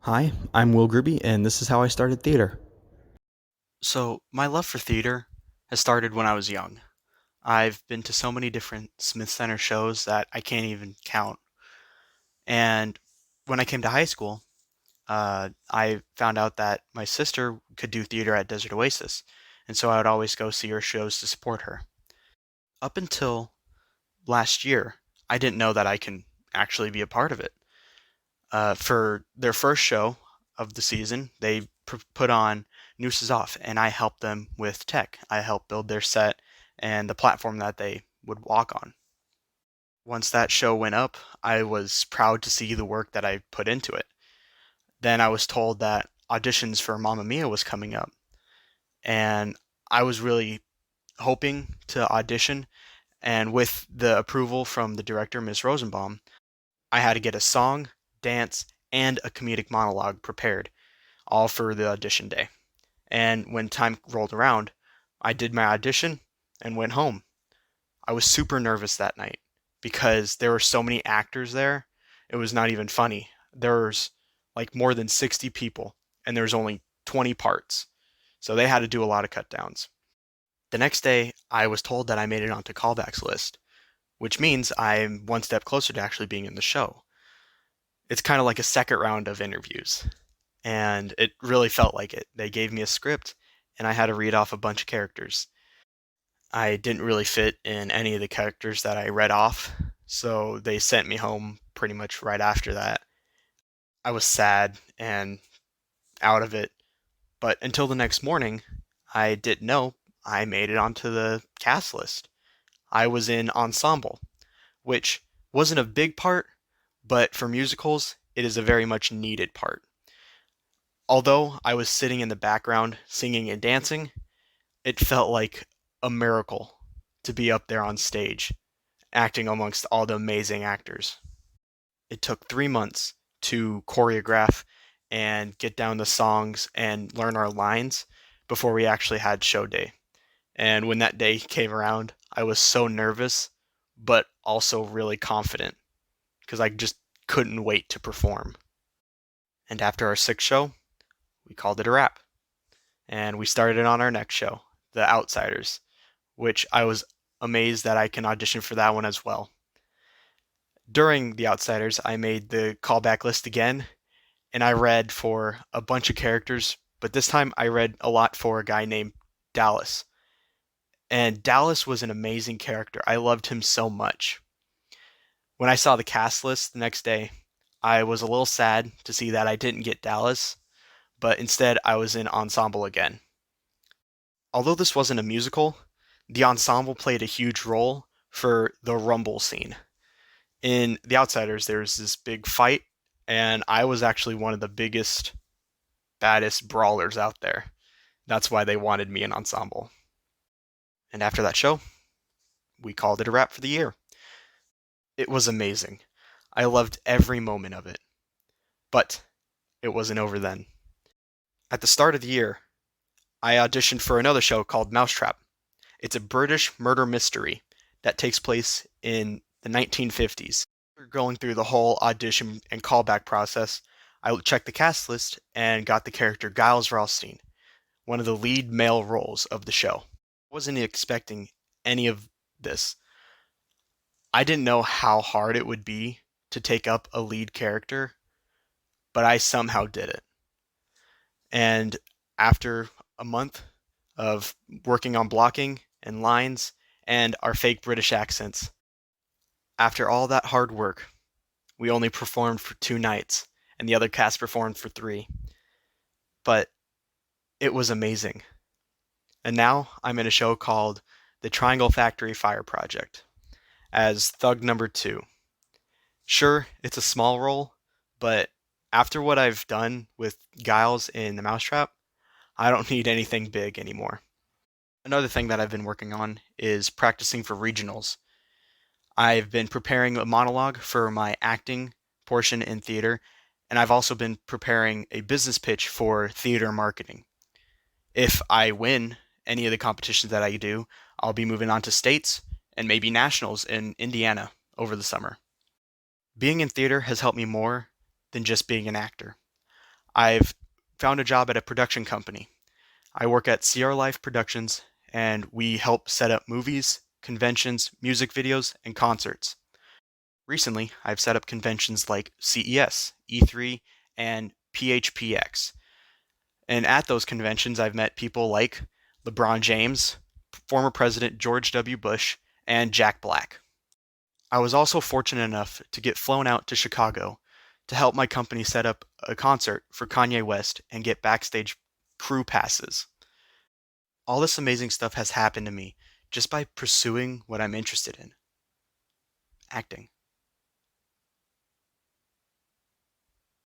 Hi, I'm Will Grube, and this is how I started theater. So, my love for theater has started when I was young. I've been to so many different Smith Center shows that I can't even count. And when I came to high school, I found out that my sister could do theater at Desert Oasis. And so I would always go see her shows to support her. Up until last year, I didn't know that I can actually be a part of it. For their first show of the season, they put on Nooses Off, and I helped them with tech. I helped build their set and the platform that they would walk on. Once that show went up, I was proud to see the work that I put into it. Then I was told that auditions for Mamma Mia was coming up, and I was really hoping to audition. And with the approval from the director, Ms. Rosenbaum, I had to get a song, dance, and a comedic monologue prepared, all for the audition day. And when time rolled around, I did my audition and went home. I was super nervous that night because there were so many actors there. It was not even funny. There was like more than 60 people, and there was only 20 parts. So they had to do a lot of cut downs. The next day, I was told that I made it onto callbacks list, which means I'm one step closer to actually being in the show. It's kind of like a second round of interviews, and it really felt like it. They gave me a script, and I had to read off a bunch of characters. I didn't really fit in any of the characters that I read off, so they sent me home pretty much right after that. I was sad and out of it, but until the next morning, I didn't know I made it onto the cast list. I was in ensemble, which wasn't a big part, but for musicals, it is a very much needed part. Although I was sitting in the background singing and dancing, it felt like a miracle to be up there on stage, acting amongst all the amazing actors. It took 3 months to choreograph and get down the songs and learn our lines before we actually had show day. And when that day came around, I was so nervous, but also really confident because I just couldn't wait to perform. And after our sixth show, we called it a wrap. And we started on our next show, The Outsiders, which I was amazed that I can audition for that one as well. During The Outsiders, I made the callback list again, and I read for a bunch of characters, but this time I read a lot for a guy named Dallas. And Dallas was an amazing character. I loved him so much. When I saw the cast list the next day, I was a little sad to see that I didn't get Dallas, but instead I was in ensemble again. Although this wasn't a musical, the ensemble played a huge role for the rumble scene. In The Outsiders, there was this big fight, and I was actually one of the biggest, baddest brawlers out there. That's why they wanted me in ensemble. And after that show, we called it a wrap for the year. It was amazing. I loved every moment of it. But it wasn't over then. At the start of the year, I auditioned for another show called Mousetrap. It's a British murder mystery that takes place in the 1950s. Going through the whole audition and callback process, I checked the cast list and got the character Giles Rothstein, one of the lead male roles of the show. I wasn't expecting any of this. I didn't know how hard it would be to take up a lead character, but I somehow did it. And after a month of working on blocking and lines and our fake British accents, after all that hard work, we only performed for 2 nights, and the other cast performed for three. But it was amazing. And now I'm in a show called The Triangle Factory Fire Project as Thug Number Two. Sure, it's a small role, but after what I've done with Giles in The Mousetrap, I don't need anything big anymore. Another thing that I've been working on is practicing for regionals. I've been preparing a monologue for my acting portion in theater, and I've also been preparing a business pitch for theater marketing. If I win any of the competitions that I do, I'll be moving on to states and maybe nationals in Indiana over the summer. Being in theater has helped me more than just being an actor. I've found a job at a production company. I work at CR Life Productions, and we help set up movies, conventions, music videos, and concerts. Recently, I've set up conventions like CES, E3, and PHPX. And at those conventions, I've met people like LeBron James, former President George W. Bush, and Jack Black. I was also fortunate enough to get flown out to Chicago to help my company set up a concert for Kanye West and get backstage crew passes. All this amazing stuff has happened to me just by pursuing what I'm interested in acting.